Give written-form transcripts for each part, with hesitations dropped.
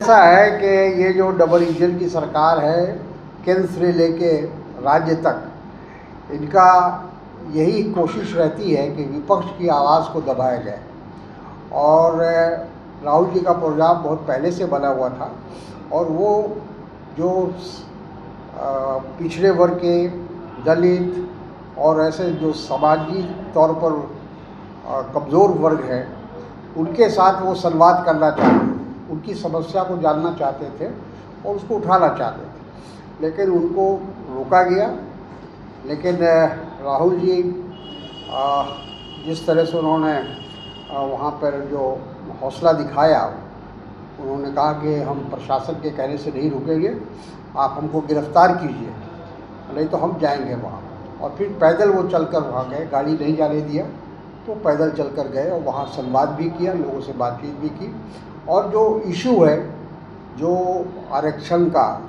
ऐसा है कि ये जो डबल इंजन की सरकार है, केंद्र से लेके राज्य तक, इनका यही कोशिश रहती है कि विपक्ष की आवाज़ को दबाया जाए। और राहुल जी का प्रोग्राम बहुत पहले से बना हुआ था और वो जो पिछड़े वर्ग के, दलित और ऐसे जो समाजी तौर पर कमज़ोर वर्ग हैं, उनके साथ वो संवाद करना चाहते थे, उनकी समस्या को जानना चाहते थे और उसको उठाना चाहते थे, लेकिन उनको रोका गया। लेकिन राहुल जी जिस तरह से उन्होंने वहाँ पर जो हौसला दिखाया, उन्होंने कहा कि हम प्रशासन के कहने से नहीं रुकेंगे, आप हमको गिरफ्तार कीजिए, नहीं तो हम जाएंगे वहाँ। और फिर पैदल वो चलकर वहाँ गए, गाड़ी नहीं जाने दिया तो पैदल चलकर गए और वहाँ संवाद भी किया, लोगों से बातचीत भी की। और जो इशू है जो आरक्षण का,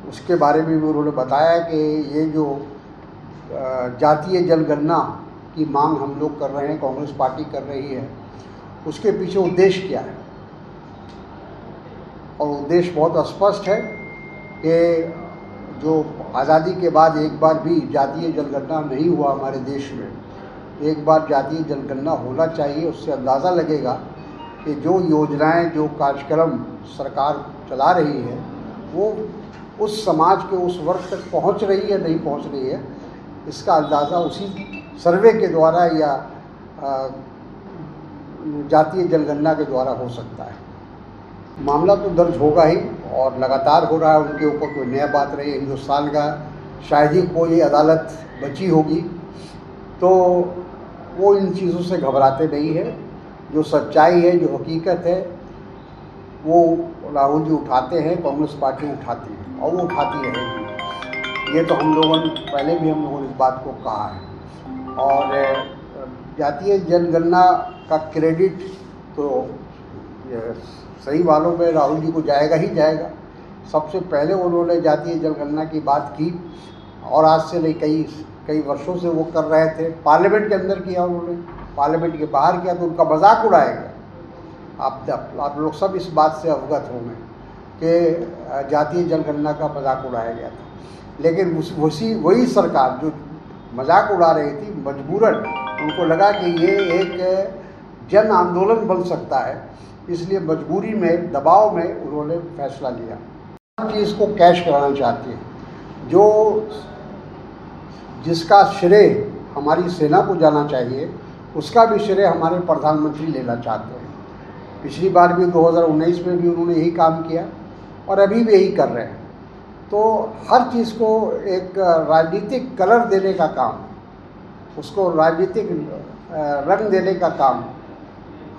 उसके बारे में भी उन्होंने बताया कि ये जो जातीय जनगणना की मांग हम लोग कर रहे हैं, कांग्रेस पार्टी कर रही है, उसके पीछे उद्देश्य क्या है। और उद्देश्य बहुत स्पष्ट है कि जो आज़ादी के बाद एक बार भी जातीय जनगणना नहीं हुआ हमारे देश में, एक बार जातीय जनगणना होना चाहिए। उससे अंदाज़ा लगेगा कि जो योजनाएं, जो कार्यक्रम सरकार चला रही है, वो उस समाज के उस वर्ग तक पहुंच रही है नहीं पहुंच रही है, इसका अंदाज़ा उसी सर्वे के द्वारा या जातीय जनगणना के द्वारा हो सकता है। मामला तो दर्ज होगा ही और लगातार हो रहा है, उनके ऊपर कोई नया बात रही। हिंदुस्तान का शायद ही कोई अदालत बची होगी, तो वो इन चीज़ों से घबराते नहीं है। जो सच्चाई है, जो हकीकत है, वो राहुल जी उठाते हैं, कांग्रेस पार्टी उठाती है और वो उठाती रहेगी। ये तो हम लोगों ने पहले भी इस बात को कहा है। और जातीय जनगणना का क्रेडिट तो सही मानों में राहुल जी को जाएगा ही जाएगा। सबसे पहले उन्होंने जातीय जनगणना की बात की और आज से नहीं, कई वर्षों से वो कर रहे थे। पार्लियामेंट के अंदर किया उन्होंने, पार्लियामेंट के बाहर किया तो उनका मजाक उड़ाया गया। आप लोग सब इस बात से अवगत होंगे कि जातीय जनगणना का मजाक उड़ाया गया था। लेकिन वही सरकार जो मजाक उड़ा रही थी, मजबूरन उनको लगा कि ये एक जन आंदोलन बन सकता है, इसलिए मजबूरी में, दबाव में उन्होंने फैसला लिया। हर चीज़ को कैश कराना चाहती है। जिसका श्रेय हमारी सेना को जाना चाहिए, उसका भी श्रेय हमारे प्रधानमंत्री लेना चाहते हैं। पिछली बार भी 2019 में भी उन्होंने यही काम किया और अभी भी यही कर रहे हैं। तो हर चीज़ को एक राजनीतिक कलर देने का काम, उसको राजनीतिक रंग देने का काम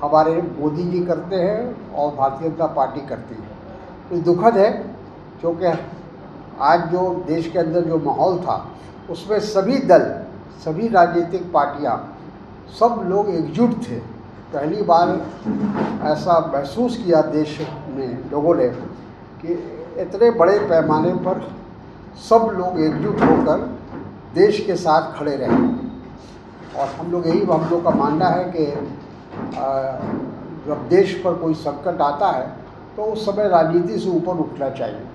हमारे मोदी जी करते हैं और भारतीय जनता पार्टी करती है। तो दुखद है, क्योंकि आज जो देश के अंदर जो माहौल था, उसमें सभी दल, सभी राजनीतिक पार्टियां, सब लोग एकजुट थे। पहली बार ऐसा महसूस किया देश में लोगों ने कि इतने बड़े पैमाने पर सब लोग एकजुट होकर देश के साथ खड़े रहे। और हम लोग का मानना है कि जब देश पर कोई संकट आता है तो उस समय राजनीति से ऊपर उठना चाहिए।